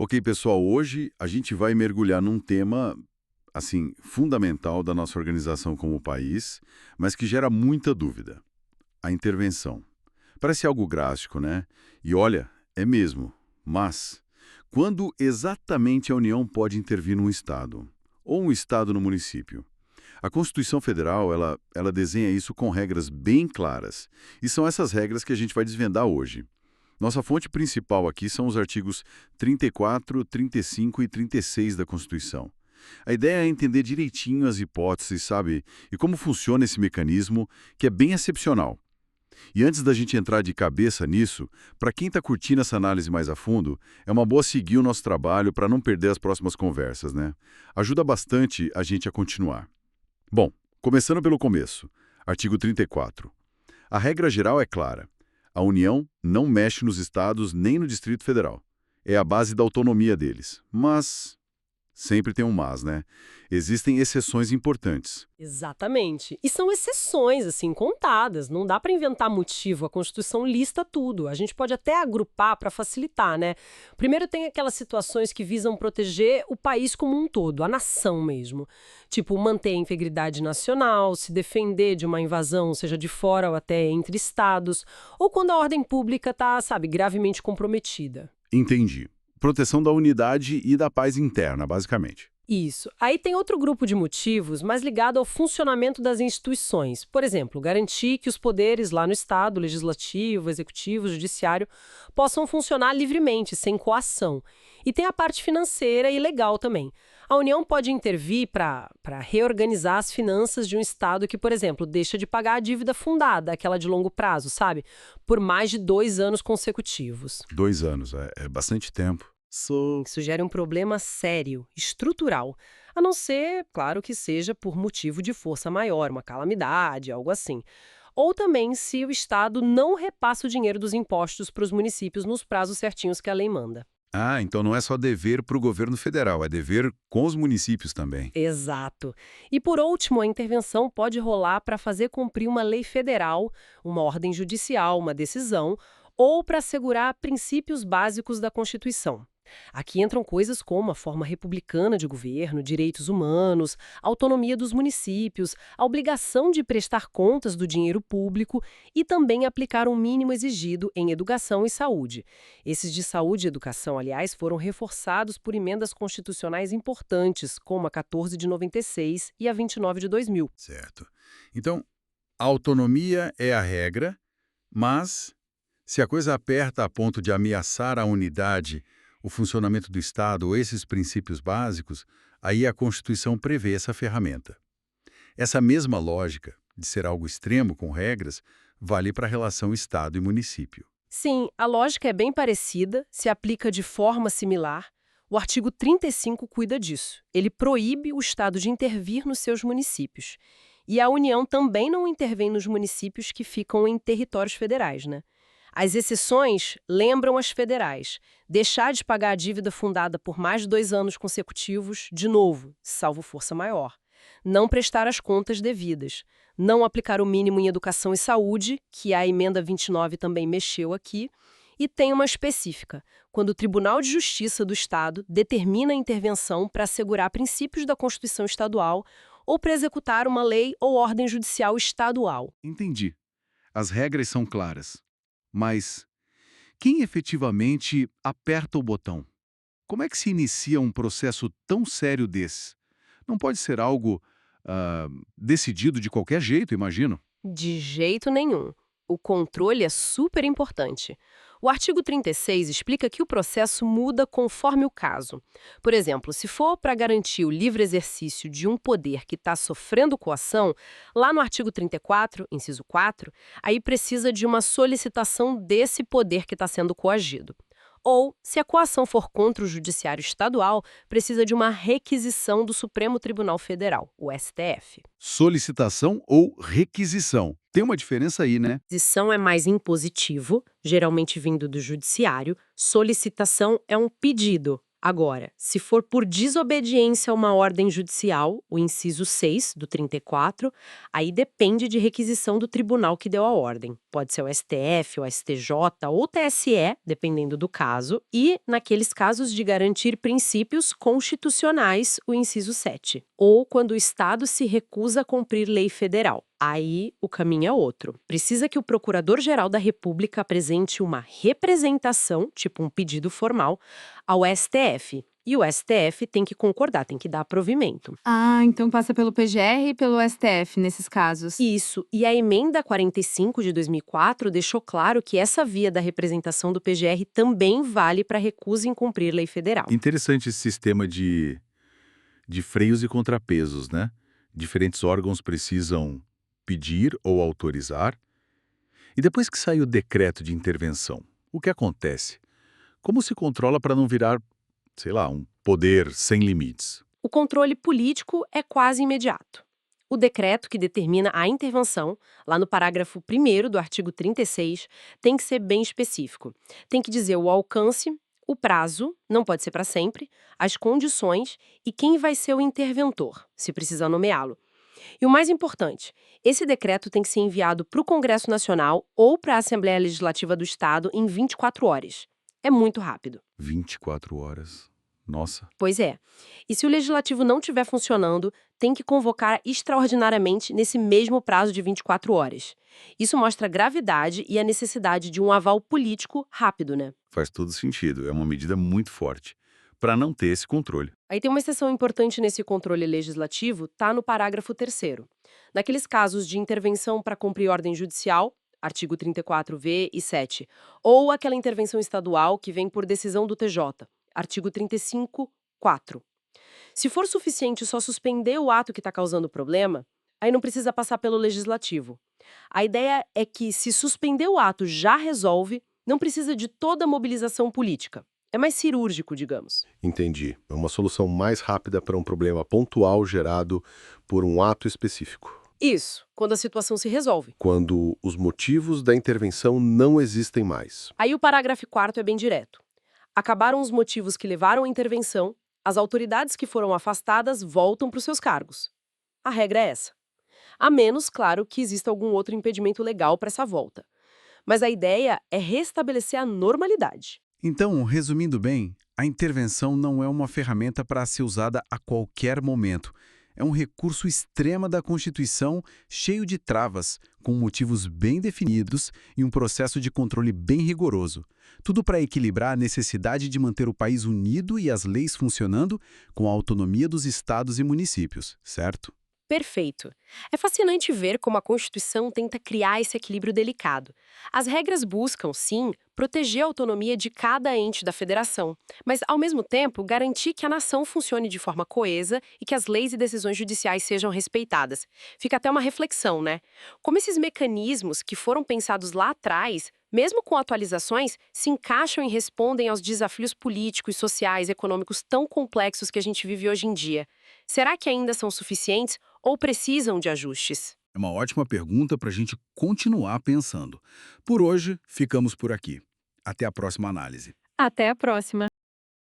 Ok, pessoal, hoje a gente vai mergulhar num tema, assim, fundamental da nossa organização como país, mas que gera muita dúvida: a intervenção. Parece algo drástico, né? E olha, é mesmo. Mas quando exatamente a União pode intervir num Estado? Ou um Estado no município? A Constituição Federal, ela desenha isso com regras bem claras. E são essas regras que a gente vai desvendar hoje. Nossa fonte principal aqui são os artigos 34, 35 e 36 da Constituição. A ideia é entender direitinho as hipóteses, sabe? E como funciona esse mecanismo, que é bem excepcional. E antes da gente entrar de cabeça nisso, para quem está curtindo essa análise mais a fundo, é uma boa seguir o nosso trabalho para não perder as próximas conversas, né? Ajuda bastante a gente a continuar. Bom, começando pelo começo. Artigo 34. A regra geral é clara. A União não mexe nos estados nem no Distrito Federal. É a base da autonomia deles. Mas sempre tem um mas, né? Existem exceções importantes. Exatamente. E são exceções, assim, contadas. Não dá para inventar motivo. A Constituição lista tudo. A gente pode até agrupar para facilitar, né? Primeiro tem aquelas situações que visam proteger o país como um todo, a nação mesmo. Tipo, manter a integridade nacional, se defender de uma invasão, seja de fora ou até entre estados, ou quando a ordem pública está, sabe, gravemente comprometida. Entendi. Proteção da unidade e da paz interna, basicamente. Isso. Aí tem outro grupo de motivos mais ligado ao funcionamento das instituições. Por exemplo, garantir que os poderes lá no Estado, legislativo, executivo, judiciário, possam funcionar livremente, sem coação. E tem a parte financeira e legal também. A União pode intervir para reorganizar as finanças de um Estado que, por exemplo, deixa de pagar a dívida fundada, aquela de longo prazo, sabe? Por mais de 2 anos consecutivos. 2 anos, é bastante tempo. Sim, isso gera um problema sério, estrutural. A não ser, claro, que seja por motivo de força maior, uma calamidade, algo assim. Ou também se o Estado não repassa o dinheiro dos impostos para os municípios nos prazos certinhos que a lei manda. Ah, então não é só dever para o governo federal, é dever com os municípios também. Exato. E por último, a intervenção pode rolar para fazer cumprir uma lei federal, uma ordem judicial, uma decisão, ou para assegurar princípios básicos da Constituição. Aqui entram coisas como a forma republicana de governo, direitos humanos, autonomia dos municípios, a obrigação de prestar contas do dinheiro público e também aplicar um mínimo exigido em educação e saúde. Esses de saúde e educação, aliás, foram reforçados por emendas constitucionais importantes, como a 14 de 96 e a 29 de 2000. Certo. Então, a autonomia é a regra, mas se a coisa aperta a ponto de ameaçar a unidade, o funcionamento do Estado ou esses princípios básicos, aí a Constituição prevê essa ferramenta. Essa mesma lógica, de ser algo extremo com regras, vale para a relação Estado e município. Sim, a lógica é bem parecida, se aplica de forma similar. O artigo 35 cuida disso. Ele proíbe o Estado de intervir nos seus municípios. E a União também não intervém nos municípios que ficam em territórios federais, né? As exceções lembram as federais. Deixar de pagar a dívida fundada por mais de 2 anos consecutivos, de novo, salvo força maior. Não prestar as contas devidas. Não aplicar o mínimo em educação e saúde, que a emenda 29 também mexeu aqui. E tem uma específica, quando o Tribunal de Justiça do Estado determina a intervenção para assegurar princípios da Constituição Estadual ou para executar uma lei ou ordem judicial estadual. Entendi. As regras são claras. Mas quem efetivamente aperta o botão? Como é que se inicia um processo tão sério desse? Não pode ser algo decidido de qualquer jeito, imagino. De jeito nenhum. O controle é super importante. O artigo 36 explica que o processo muda conforme o caso. Por exemplo, se for para garantir o livre exercício de um poder que está sofrendo coação, lá no artigo 34, inciso 4, aí precisa de uma solicitação desse poder que está sendo coagido. Ou, se a coação for contra o Judiciário Estadual, precisa de uma requisição do Supremo Tribunal Federal, o STF. Solicitação ou requisição. Tem uma diferença aí, né? Requisição é mais impositivo, geralmente vindo do judiciário. Solicitação é um pedido, Agora, se for por desobediência a uma ordem judicial, o inciso 6 do 34, aí depende de requisição do tribunal que deu a ordem. Pode ser o STF, o STJ ou o TSE, dependendo do caso, e, naqueles casos de garantir princípios constitucionais, o inciso 7. Ou quando o Estado se recusa a cumprir lei federal. Aí o caminho é outro. Precisa que o Procurador-Geral da República apresente uma representação, tipo um pedido formal, ao STF. E o STF tem que concordar, tem que dar provimento. Ah, então passa pelo PGR e pelo STF nesses casos. Isso, e a emenda 45 de 2004 deixou claro que essa via da representação do PGR também vale para recusa em cumprir lei federal. Interessante esse sistema de freios e contrapesos, né? Diferentes órgãos precisam pedir ou autorizar. E depois que sai o decreto de intervenção, o que acontece? Como se controla para não virar, sei lá, um poder sem limites? O controle político é quase imediato. O decreto que determina a intervenção, lá no parágrafo 1º do artigo 36, tem que ser bem específico. Tem que dizer o alcance, o prazo, não pode ser para sempre, as condições e quem vai ser o interventor, se precisar nomeá-lo. E o mais importante, esse decreto tem que ser enviado para o Congresso Nacional ou para a Assembleia Legislativa do Estado em 24 horas. É muito rápido. 24 horas. Nossa. Pois é. E se o Legislativo não estiver funcionando, tem que convocar extraordinariamente nesse mesmo prazo de 24 horas. Isso mostra a gravidade e a necessidade de um aval político rápido, né? Faz todo sentido. É uma medida muito forte para não ter esse controle. Aí tem uma exceção importante nesse controle legislativo, tá no parágrafo 3º. Naqueles casos de intervenção para cumprir ordem judicial, artigo 34V e 7, ou aquela intervenção estadual que vem por decisão do TJ, artigo 35(4). Se for suficiente só suspender o ato que está causando o problema, aí não precisa passar pelo legislativo. A ideia é que, se suspender o ato já resolve, não precisa de toda a mobilização política. É mais cirúrgico, digamos. Entendi. É uma solução mais rápida para um problema pontual gerado por um ato específico. Isso, quando a situação se resolve. Quando os motivos da intervenção não existem mais. Aí o parágrafo 4º é bem direto. Acabaram os motivos que levaram à intervenção, as autoridades que foram afastadas voltam para os seus cargos. A regra é essa. A menos, claro, que exista algum outro impedimento legal para essa volta. Mas a ideia é restabelecer a normalidade. Então, resumindo bem, a intervenção não é uma ferramenta para ser usada a qualquer momento. É um recurso extremo da Constituição, cheio de travas, com motivos bem definidos e um processo de controle bem rigoroso. Tudo para equilibrar a necessidade de manter o país unido e as leis funcionando com a autonomia dos estados e municípios, certo? Perfeito. É fascinante ver como a Constituição tenta criar esse equilíbrio delicado. As regras buscam, sim, proteger a autonomia de cada ente da federação, mas, ao mesmo tempo, garantir que a nação funcione de forma coesa e que as leis e decisões judiciais sejam respeitadas. Fica até uma reflexão, né? Como esses mecanismos que foram pensados lá atrás, mesmo com atualizações, se encaixam e respondem aos desafios políticos, sociais, econômicos tão complexos que a gente vive hoje em dia. Será que ainda são suficientes ou precisam de ajustes? É uma ótima pergunta para a gente continuar pensando. Por hoje, ficamos por aqui. Até a próxima análise. Até a próxima!